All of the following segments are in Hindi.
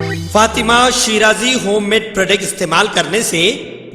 फातिमा शिराजी होममेड प्रोडक्ट इस्तेमाल करने से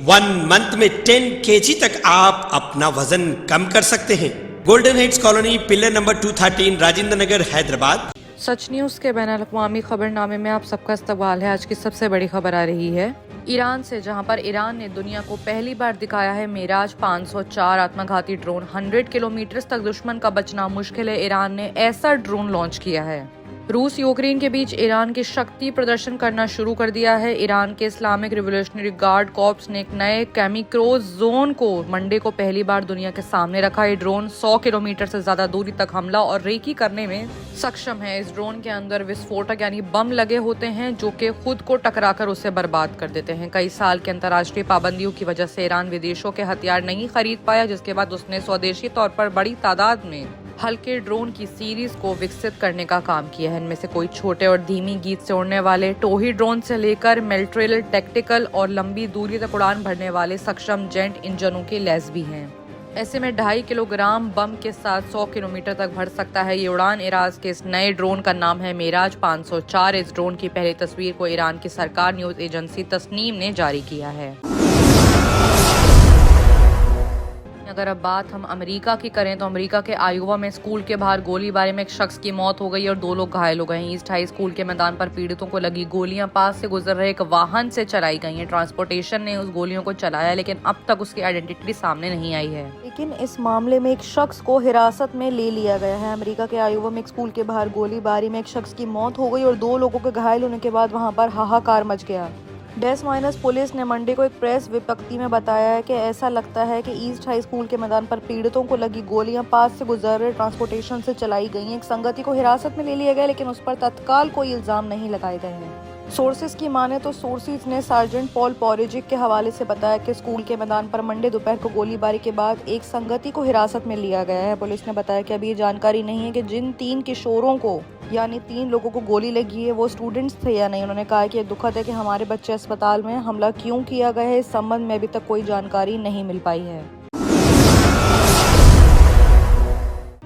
1 मंथ में 10 kg तक आप अपना वजन कम कर सकते हैं। Golden heights colony, pillar number 213, Rajendra Nagar, Hyderabad. Sach news के बैनुल-अक़वामी खबरनामे में आप सबका इस्तकबाल है। आज की सबसे बड़ी खबर आ रही है ईरान से, जहां पर ईरान ने दुनिया को पहली बार दिखाया है मेराज 504 आत्मघाती ड्रोन। 100 किलोमीटर तक दुश्मन का बचना मुश्किल है। ईरान ने ऐसा ड्रोन लॉन्च किया है। रूस यूक्रेन के बीच ईरान की शक्ति प्रदर्शन करना शुरू कर दिया है। ईरान के इस्लामिक रिवोल्यूशनरी गार्ड कॉर्प्स ने एक नए कैमिक्रोज जोन को मंडे को पहली बार दुनिया के सामने रखा। ये ड्रोन 100 किलोमीटर से ज्यादा दूरी तक हमला और रेकी करने में सक्षम है। इस ड्रोन के अंदर विस्फोटक यानी बम लगे होते हैं जो कि खुद को टकराकर उसे बर्बाद कर देते हैं। कई साल के अंतर्राष्ट्रीय पाबंदियों की वजह से ईरान विदेशों के हथियार नहीं खरीद पाया, जिसके बाद उसने स्वदेशी तौर पर बड़ी तादाद में हल्के ड्रोन की सीरीज को विकसित करने का काम किया है। इनमें से कोई छोटे और धीमी गति से उड़ने वाले टोही ड्रोन से लेकर मिलिट्री, टैक्टिकल और लंबी दूरी तक उड़ान भरने वाले सक्षम जेट इंजनों के लैस भी हैं। ऐसे में 2.5 किलोग्राम बम के साथ 100 किलोमीटर तक भर सकता है ये उड़ान। इराज के इस नए ड्रोन का नाम है मेराज 504। इस ड्रोन की पहली तस्वीर को ईरान की सरकार न्यूज एजेंसी तस्नीम ने जारी किया है। अगर अब बात हम अमेरिका की करें तो अमेरिका के आयोवा में स्कूल के बाहर गोलीबारी में एक शख्स की मौत हो गई और 2 लोग घायल हो गए हैं। ईस्ट हाई स्कूल के मैदान पर पीड़ितों को लगी गोलियां पास से गुजर रहे एक वाहन से चलाई गई हैं। ट्रांसपोर्टेशन ने उस गोलियों को चलाया, लेकिन अब तक उसकी आइडेंटिटी सामने नहीं आई है। लेकिन इस मामले में एक शख्स को हिरासत में ले लिया गया है। अमेरिका के आयोवा में एक स्कूल के बाहर गोलीबारी में एक शख्स की मौत हो गई और 2 लोगों के घायल होने के बाद वहां पर हाहाकार मच गया। डेस माइनस पुलिस ने मंडे को एक प्रेस विज्ञप्ति में बताया है कि ऐसा लगता है कि ईस्ट हाई स्कूल के मैदान पर पीड़ितों को लगी गोलियां पास से गुजर रहे ट्रांसपोर्टेशन से चलाई गई हैं। एक संगति को हिरासत में ले लिया गया, लेकिन उस पर तत्काल कोई इल्जाम नहीं लगाए गए हैं। सोर्सेज की माने तो सोर्सेज ने सार्जेंट पॉल पॉरेजिक के हवाले से बताया कि स्कूल के मैदान पर मंडे दोपहर को गोलीबारी के बाद एक संगति को हिरासत में लिया गया है। पुलिस ने बताया कि अभी ये जानकारी नहीं है कि जिन 3 किशोरों को यानी 3 लोगों को गोली लगी है वो स्टूडेंट्स थे या नहीं। उन्होंने कहा कि ये दुखद है कि हमारे बच्चे अस्पताल में हमला क्यों किया गया है, इस संबंध में अभी तक कोई जानकारी नहीं मिल पाई है।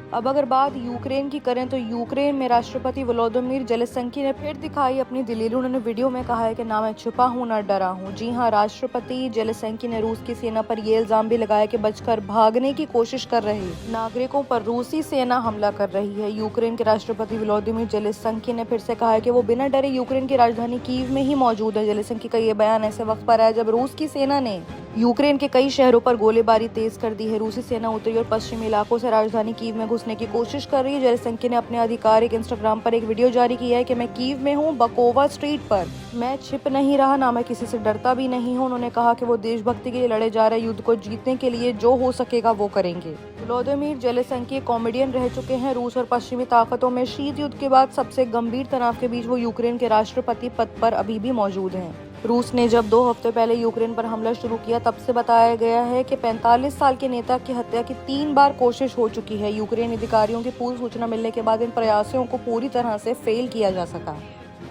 अब अगर बात यूक्रेन की करें तो यूक्रेन में राष्ट्रपति वोलोदिमीर ज़ेलेंस्की ने फिर दिखाई अपनी दलील। उन्होंने वीडियो में कहा है कि ना मैं छुपा हूं ना डरा हूं। जी हां, राष्ट्रपति ज़ेलेंस्की ने रूस की सेना पर ये इल्जाम भी लगाया कि बचकर भागने की कोशिश कर रहे नागरिकों पर रूसी सेना हमला कर रही है। यूक्रेन के राष्ट्रपति वोलोदिमीर ज़ेलेंस्की ने फिर से कहा है कि वो बिना डरे यूक्रेन की राजधानी कीव में ही मौजूद है। ज़ेलेंस्की का ये बयान ऐसे वक्त पर आया जब रूस की सेना ने यूक्रेन के कई शहरों पर गोलीबारी तेज कर दी है। रूसी सेना उत्तरी और पश्चिमी इलाकों से राजधानी कीव में घुसने की कोशिश कर रही है। ज़ेलेंस्की ने अपने आधिकारिक इंस्टाग्राम पर एक वीडियो जारी किया है कि मैं कीव में हूँ, बकोवा स्ट्रीट पर। मैं छिप नहीं रहा, ना मैं किसी से डरता भी नहीं हूँ। उन्होंने कहा कि वो देशभक्ति के लिए लड़े जा रहे युद्ध को जीतने के लिए जो हो सकेगा वो करेंगे। वोलोदिमीर ज़ेलेंस्की कॉमेडियन रह चुके हैं। रूस और पश्चिमी ताकतों में शीत युद्ध के बाद सबसे गंभीर तनाव के बीच वो यूक्रेन के राष्ट्रपति पद पर अभी भी मौजूद हैं। रूस ने जब 2 हफ्ते पहले यूक्रेन पर हमला शुरू किया तब से बताया गया है कि 45 साल के नेता की हत्या की 3 बार कोशिश हो चुकी है। यूक्रेन अधिकारियों की पूर्व सूचना मिलने के बाद इन प्रयासों को पूरी तरह से फेल किया जा सका।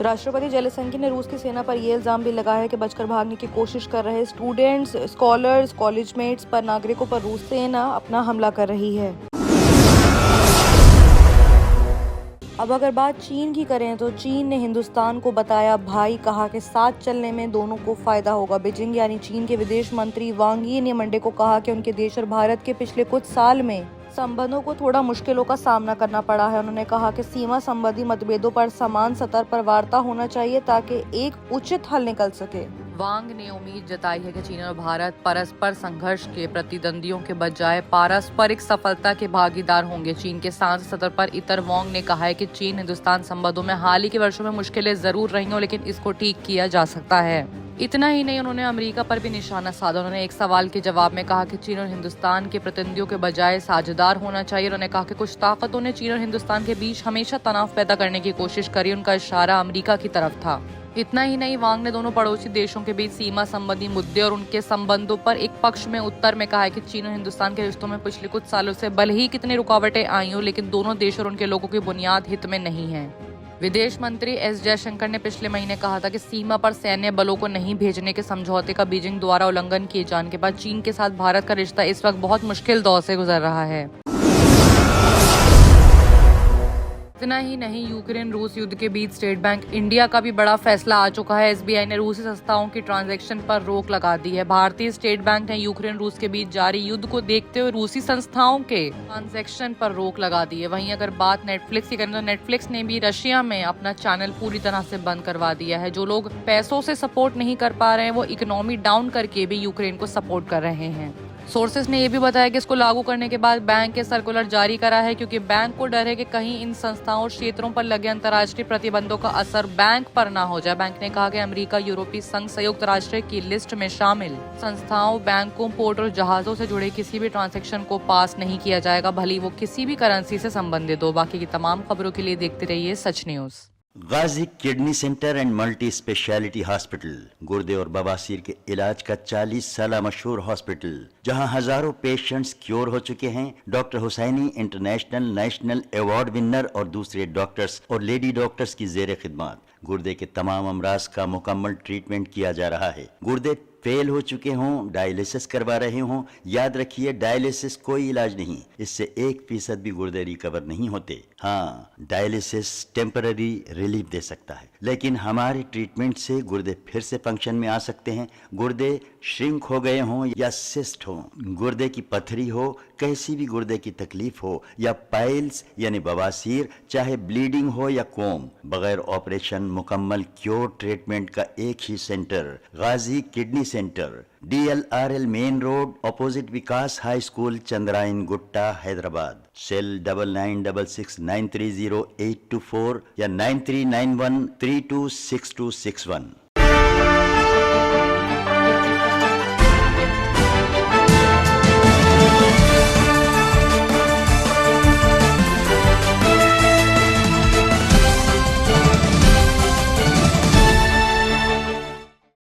राष्ट्रपति ज़ेलेंस्की ने रूस की सेना पर यह इल्जाम भी लगाया है कि बचकर भागने की कोशिश कर रहे स्टूडेंट्स, स्कॉलर्स, कॉलेजमेट्स पर, नागरिकों पर रूस सेना अपना हमला कर रही है। अब अगर बात चीन की करें तो चीन ने हिंदुस्तान को बताया भाई, कहा कि साथ चलने में दोनों को फायदा होगा। बीजिंग यानी चीन के विदेश मंत्री वांग यी ने मंडे को कहा कि उनके देश और भारत के पिछले कुछ साल में संबंधों को थोड़ा मुश्किलों का सामना करना पड़ा है। उन्होंने कहा कि सीमा संबंधी मतभेदों पर समान स्तर पर वार्ता होना चाहिए ताकि एक उचित हल निकल सके। वांग ने उम्मीद जताई है कि चीन और भारत परस्पर संघर्ष के प्रतिद्वंदियों के बजाय पारस्परिक सफलता के भागीदार होंगे। चीन के सांसद सदर पर इतर वांग ने कहा है कि चीन हिंदुस्तान संबंधों में हाल ही के वर्षों में मुश्किलें जरूर रही हों, लेकिन इसको ठीक किया जा सकता है। इतना ही नहीं, उन्होंने अमेरिका पर भी निशाना साधा। उन्होंने एक सवाल के जवाब में कहा कि चीन और हिंदुस्तान के प्रतिद्वंदियों के बजाय साझेदार होना चाहिए। उन्होंने कहा कि कुछ ताकतों ने चीन और हिंदुस्तान के बीच हमेशा तनाव पैदा करने की कोशिश करी। उनका इशारा अमेरिका की तरफ था। इतना ही नहीं, वांग ने दोनों पड़ोसी देशों के बीच सीमा संबंधी मुद्दे और उनके संबंधों पर एक पक्ष में उत्तर में कहा है कि चीन और हिंदुस्तान के रिश्तों में पिछले कुछ सालों से भले ही कितनी रुकावटें आई हो, लेकिन दोनों देश और उनके लोगों की बुनियाद हित में नहीं है। विदेश मंत्री एस जयशंकर ने पिछले महीने कहा था कि सीमा पर सैन्य बलों को नहीं भेजने के समझौते का बीजिंग द्वारा उल्लंघन किए जाने के बाद चीन के साथ भारत का रिश्ता इस वक्त बहुत मुश्किल दौर से गुजर रहा है। इतना ही नहीं, यूक्रेन रूस युद्ध के बीच स्टेट बैंक इंडिया का भी बड़ा फैसला आ चुका है। एसबीआई ने रूसी संस्थाओं की ट्रांजैक्शन पर रोक लगा दी है। भारतीय स्टेट बैंक ने यूक्रेन रूस के बीच जारी युद्ध को देखते हुए रूसी संस्थाओं के ट्रांजैक्शन पर रोक लगा दी है। वहीं अगर बात नेटफ्लिक्स की करें तो नेटफ्लिक्स ने भी रशिया में अपना चैनल पूरी तरह से बंद करवा दिया है। जो लोग पैसों से सपोर्ट नहीं कर पा रहे हैं वो इकोनॉमी डाउन करके भी यूक्रेन को सपोर्ट कर रहे हैं। सोर्सेस ने यह भी बताया कि इसको लागू करने के बाद बैंक के सर्कुलर जारी करा है, क्योंकि बैंक को डर है कि कहीं इन संस्थाओं और क्षेत्रों पर लगे अंतर्राष्ट्रीय प्रतिबंधों का असर बैंक पर ना हो जाए। बैंक ने कहा कि अमेरिका, यूरोपीय संघ, संयुक्त राष्ट्र की लिस्ट में शामिल संस्थाओं, बैंकों, पोर्ट और जहाजों से जुड़े किसी भी ट्रांजैक्शन को पास नहीं किया जाएगा, भले वो किसी भी करेंसी से संबंधित हो। बाकी की तमाम खबरों के लिए देखते रहिए Sach news. Ghazi kidney centre and multi speciality hospital, गुर्दे और बवासीर के इलाज का 40 साल मशहूर हॉस्पिटल, जहां हजारों पेशेंट्स क्योर हो चुके हैं। Doctor Husaini international national award winner और दूसरे डॉक्टर्स और लेडी डॉक्टर्स की जेर खिदमत गुर्दे के तमाम अमराज का मुकम्मल ट्रीटमेंट किया जा रहा है। गुर्दे फेल हो चुके हों, डायलिसिस करवा रहे हों, याद रखिए डायलिसिस कोई इलाज नहीं, इससे 1% भी गुर्दे रिकवर नहीं होते। हाँ, डायलिसिस टेम्पररी रिलीफ दे सकता है, लेकिन हमारे ट्रीटमेंट से गुर्दे फिर से फंक्शन में आ सकते हैं। गुर्दे श्रिंक हो गए हों या सिस्ट हो, गुर्दे की पथरी हो, कैसी भी गुर्दे की तकलीफ हो, या पाइल्स यानी बवासीर, चाहे ब्लीडिंग हो या कोम, बगैर ऑपरेशन मुकम्मल क्योर ट्रीटमेंट का एक ही centre, Ghazi kidney centre, DLRL main road, opposite Vikas high school, Chandrayan Gutta, Hyderabad. Cell 9966930824 या 9391326261।